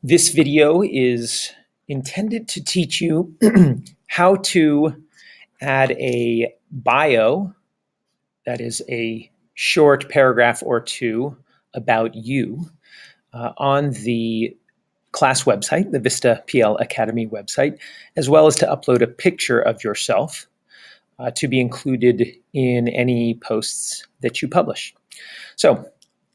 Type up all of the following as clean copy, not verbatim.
This video is intended to teach you how to add a bio, that is a short paragraph or two about you, on the class website, the Vista PL Academy website, as well as to upload a picture of yourself to be included in any posts that you publish. So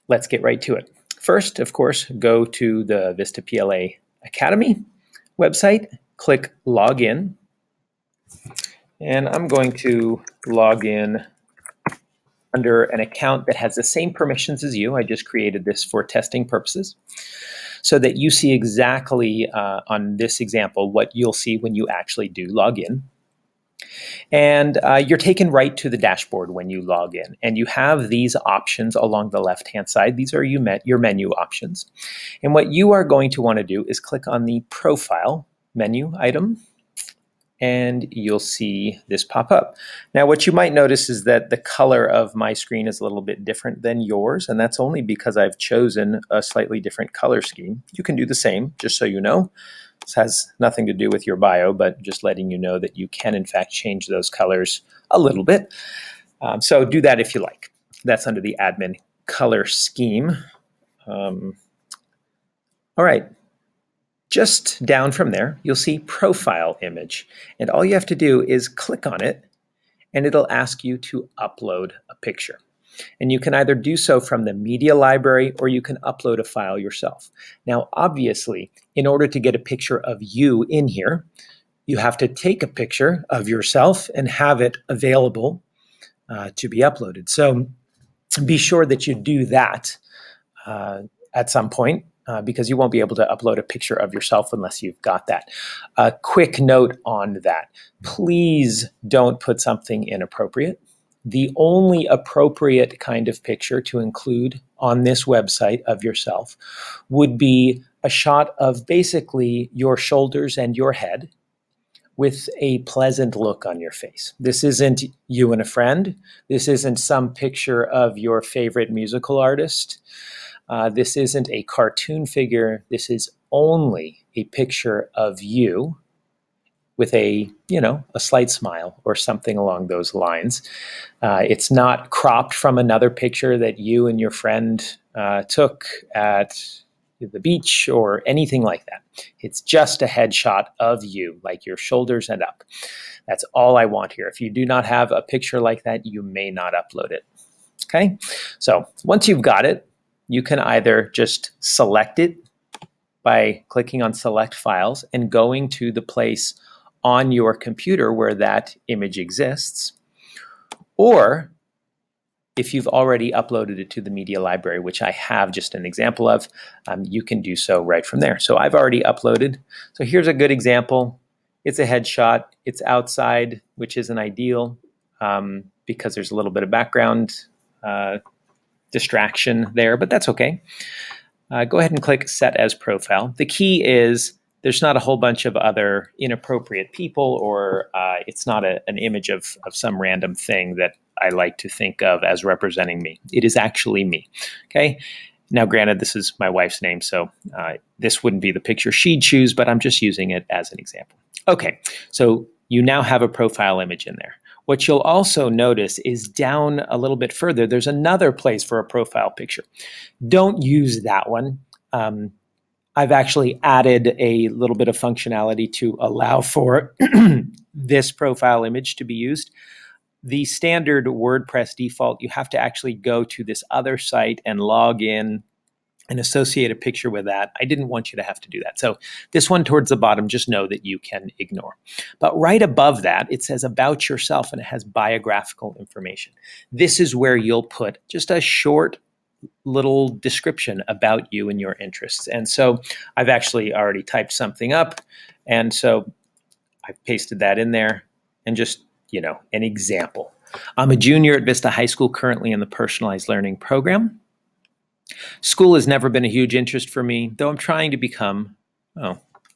let's get right to it. First, of course, go to the Vista PLA Academy website, click Login, and I'm going to log in under an account that has the same permissions as you. I just created this for testing purposes so that you see exactly on this example what you'll see when you actually do log in. And you're taken right to the dashboard when you log in, and you have these options along the left-hand side. These are your menu options. And what you are going to want to do is click on the Profile menu item, and you'll see this pop up. Now, what you might notice is that the color of my screen is a little bit different than yours, and that's only because I've chosen a slightly different color scheme. You can do the same, just so you know. This has nothing to do with your bio, but just letting you know that you can, in fact, change those colors a little bit. So do that if you like. That's under the admin color scheme. All right. Just down from there, you'll see profile image. And all you have to do is click on it, and it'll ask you to upload a picture. And you can either do so from the media library or you can upload a file yourself. Now, obviously, in order to get a picture of you in here, you have to take a picture of yourself and have it available to be uploaded. So be sure that you do that at some point. Because you won't be able to upload a picture of yourself unless you've got that. A quick note on that. Please don't put something inappropriate. The only appropriate kind of picture to include on this website of yourself would be a shot of basically your shoulders and your head with a pleasant look on your face. This isn't you and a friend. This isn't some picture of your favorite musical artist. This isn't a cartoon figure. This is only a picture of you with a slight smile or something along those lines. It's not cropped from another picture that you and your friend took at the beach or anything like that. It's just a headshot of you, like your shoulders and up. That's all I want here. If you do not have a picture like that, you may not upload it. Okay? So once you've got it, you can either just select it by clicking on Select Files and going to the place on your computer where that image exists, or if you've already uploaded it to the media library, which I have just an example of, you can do so right from there. So I've already uploaded. So here's a good example. It's a headshot. It's outside, which isn't ideal because there's a little bit of background distraction there, but that's okay. Go ahead and click Set as Profile. The key is there's not a whole bunch of other inappropriate people, or it's not an image of some random thing that I like to think of as representing me. It is actually me. Okay. Now, granted, this is my wife's name, so this wouldn't be the picture she'd choose, but I'm just using it as an example. Okay, so you now have a profile image in there. What you'll also notice is down a little bit further, there's another place for a profile picture. Don't use that one. I've actually added a little bit of functionality to allow for this profile image to be used. The standard WordPress default, you have to actually go to this other site and log in and associate a picture with that. I didn't want you to have to do that. So this one towards the bottom, just know that you can ignore. But right above that, it says about yourself, and it has biographical information. This is where you'll put just a short little description about you and your interests. And so I've actually already typed something up. And so I've pasted that in there and just, an example. I'm a junior at Vista High School, currently in the personalized learning program. School has never been a huge interest for me, though I'm trying to become,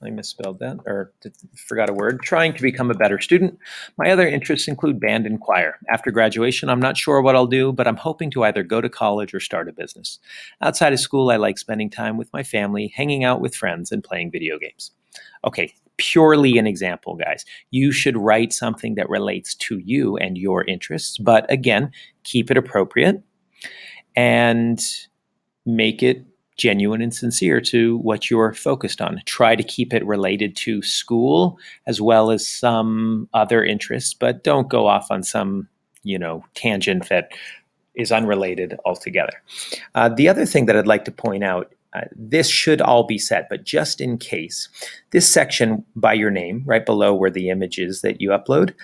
I misspelled that, or forgot a word. Trying to become a better student. My other interests include band and choir. After graduation, I'm not sure what I'll do, but I'm hoping to either go to college or start a business. Outside of school, I like spending time with my family, hanging out with friends, and playing video games. Okay, purely an example, guys. You should write something that relates to you and your interests, but again, keep it appropriate and make it genuine and sincere to what you're focused on. Try to keep it related to school as well as some other interests, but don't go off on some, tangent that is unrelated altogether. The other thing that I'd like to point out, this should all be set, but just in case, this section by your name, right below where the image is that you upload,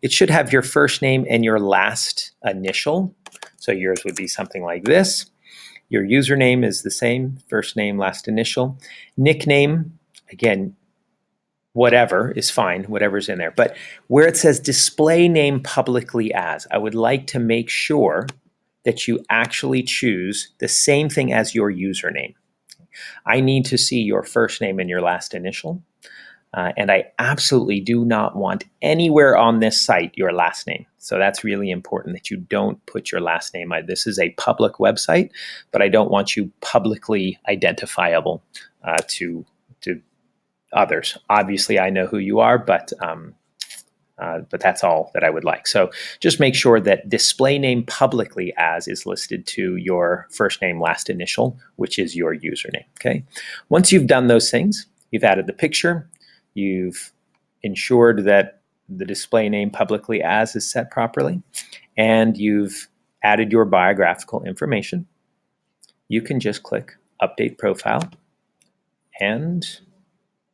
it should have your first name and your last initial. So yours would be something like this. Your username is the same, first name, last initial. Nickname, again, whatever is fine, whatever's in there. But where it says display name publicly as, I would like to make sure that you actually choose the same thing as your username. I need to see your first name and your last initial. And I absolutely do not want anywhere on this site your last name. So that's really important that you don't put your last name. This is a public website, but I don't want you publicly identifiable to others. Obviously, I know who you are, but that's all that I would like. So just make sure that display name publicly as is listed to your first name, last initial, which is your username. Okay. Once you've done those things, you've added the picture, you've ensured that the display name publicly as is set properly, and you've added your biographical information, you can just click Update Profile, and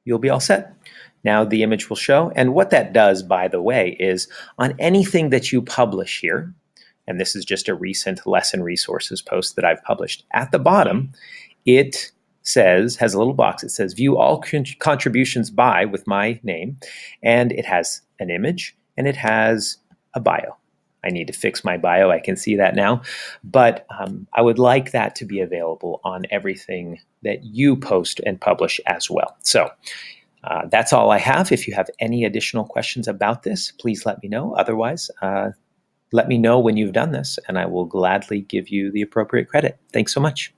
you'll be all set. Now the image will show, and what that does, by the way, is on anything that you publish here, and this is just a recent lesson resources post that I've published, at the bottom, it has a little box. It says view all contributions by with my name, and it has an image and it has a bio. I need to fix my bio. I can see that now, but I would like that to be available on everything that you post and publish as well. So that's all I have. If you have any additional questions about this, please let me know. Otherwise, let me know when you've done this, and I will gladly give you the appropriate credit. Thanks so much.